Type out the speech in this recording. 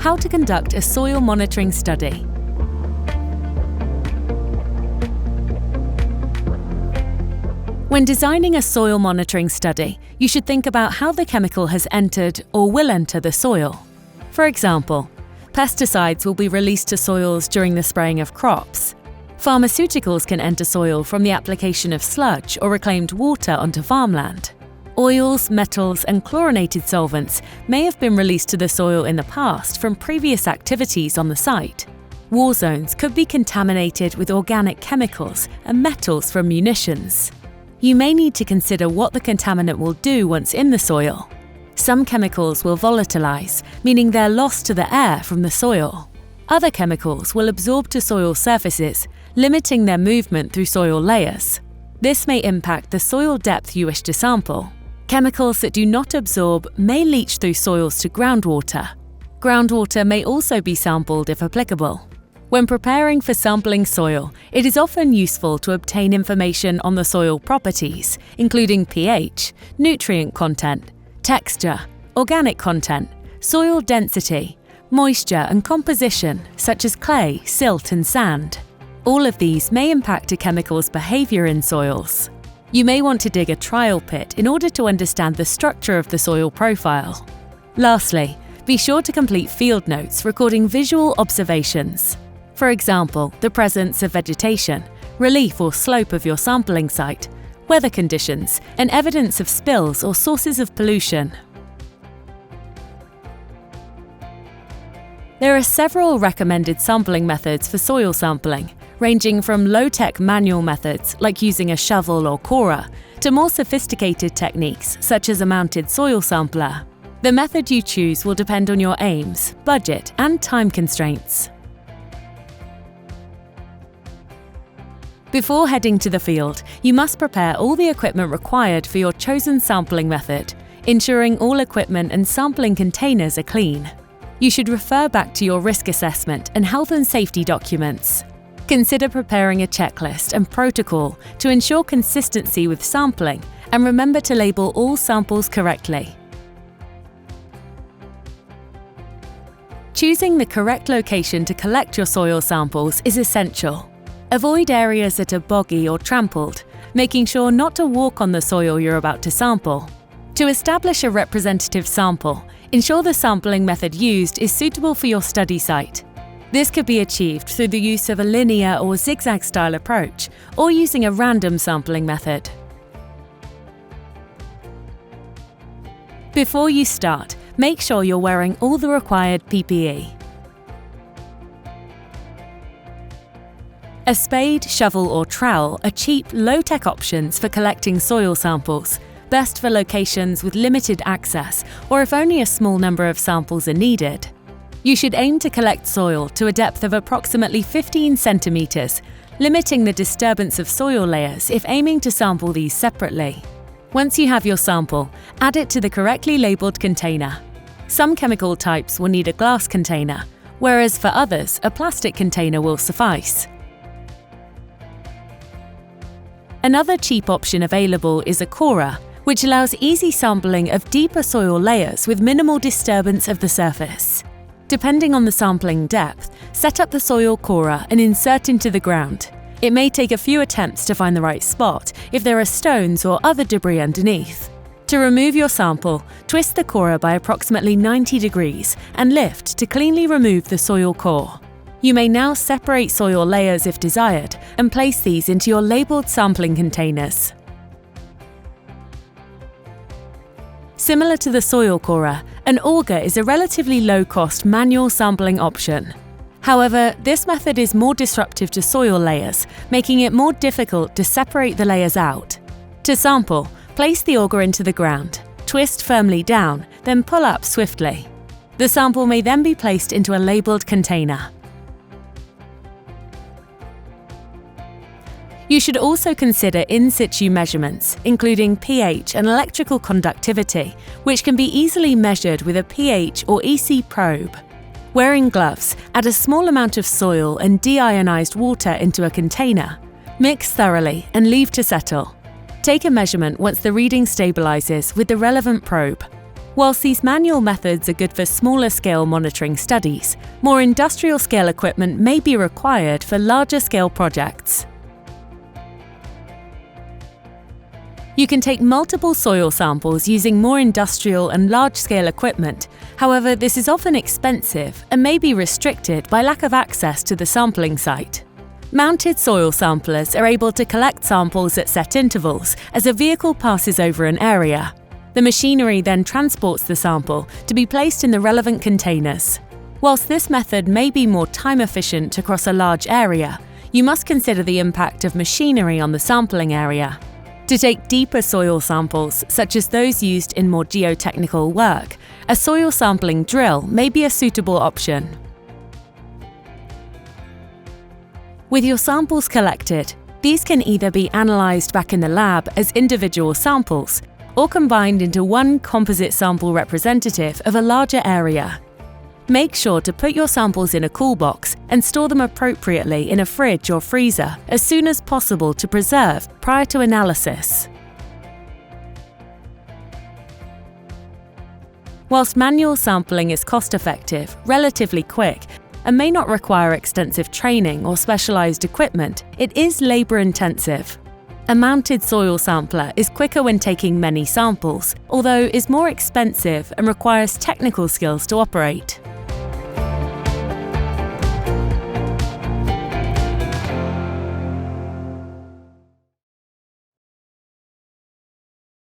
How to conduct a soil monitoring study. When designing a soil monitoring study, you should think about how the chemical has entered or will enter the soil. For example, pesticides will be released to soils during the spraying of crops. Pharmaceuticals can enter soil from the application of sludge or reclaimed water onto farmland. Oils, metals, and chlorinated solvents may have been released to the soil in the past from previous activities on the site. War zones could be contaminated with organic chemicals and metals from munitions. You may need to consider what the contaminant will do once in the soil. Some chemicals will volatilize, meaning they're lost to the air from the soil. Other chemicals will absorb to soil surfaces, limiting their movement through soil layers. This may impact the soil depth you wish to sample. Chemicals that do not absorb may leach through soils to groundwater. Groundwater may also be sampled if applicable. When preparing for sampling soil, it is often useful to obtain information on the soil properties, including pH, nutrient content, texture, organic content, soil density, moisture and composition, such as clay, silt and sand. All of these may impact a chemical's behavior in soils. You may want to dig a trial pit in order to understand the structure of the soil profile. Lastly, be sure to complete field notes recording visual observations. For example, the presence of vegetation, relief or slope of your sampling site, weather conditions, and evidence of spills or sources of pollution. There are several recommended sampling methods for soil sampling, ranging from low-tech manual methods like using a shovel or corer to more sophisticated techniques such as a mounted soil sampler. The method you choose will depend on your aims, budget, and time constraints. Before heading to the field, you must prepare all the equipment required for your chosen sampling method, ensuring all equipment and sampling containers are clean. You should refer back to your risk assessment and health and safety documents. Consider preparing a checklist and protocol to ensure consistency with sampling, and remember to label all samples correctly. Choosing the correct location to collect your soil samples is essential. Avoid areas that are boggy or trampled, making sure not to walk on the soil you're about to sample. To establish a representative sample, ensure the sampling method used is suitable for your study site. This could be achieved through the use of a linear or zigzag style approach, or using a random sampling method. Before you start, make sure you're wearing all the required PPE. A spade, shovel or trowel are cheap, low-tech options for collecting soil samples, best for locations with limited access or if only a small number of samples are needed. You should aim to collect soil to a depth of approximately 15 centimeters, limiting the disturbance of soil layers if aiming to sample these separately. Once you have your sample, add it to the correctly labeled container. Some chemical types will need a glass container, whereas for others, a plastic container will suffice. Another cheap option available is a corer, which allows easy sampling of deeper soil layers with minimal disturbance of the surface. Depending on the sampling depth, set up the soil corer and insert into the ground. It may take a few attempts to find the right spot if there are stones or other debris underneath. To remove your sample, twist the corer by approximately 90 degrees and lift to cleanly remove the soil core. You may now separate soil layers if desired and place these into your labeled sampling containers. Similar to the soil corer, an auger is a relatively low-cost manual sampling option. However, this method is more disruptive to soil layers, making it more difficult to separate the layers out. To sample, place the auger into the ground, twist firmly down, then pull up swiftly. The sample may then be placed into a labeled container. You should also consider in situ measurements, including pH and electrical conductivity, which can be easily measured with a pH or EC probe. Wearing gloves, add a small amount of soil and deionized water into a container. Mix thoroughly and leave to settle. Take a measurement once the reading stabilizes with the relevant probe. Whilst these manual methods are good for smaller scale monitoring studies, more industrial scale equipment may be required for larger scale projects. You can take multiple soil samples using more industrial and large-scale equipment. However, this is often expensive and may be restricted by lack of access to the sampling site. Mounted soil samplers are able to collect samples at set intervals as a vehicle passes over an area. The machinery then transports the sample to be placed in the relevant containers. Whilst this method may be more time-efficient across a large area, you must consider the impact of machinery on the sampling area. To take deeper soil samples, such as those used in more geotechnical work, a soil sampling drill may be a suitable option. With your samples collected, these can either be analysed back in the lab as individual samples or combined into one composite sample representative of a larger area. Make sure to put your samples in a cool box and store them appropriately in a fridge or freezer as soon as possible to preserve prior to analysis. Whilst manual sampling is cost-effective, relatively quick, and may not require extensive training or specialised equipment, it is labour-intensive. A mounted soil sampler is quicker when taking many samples, although is more expensive and requires technical skills to operate.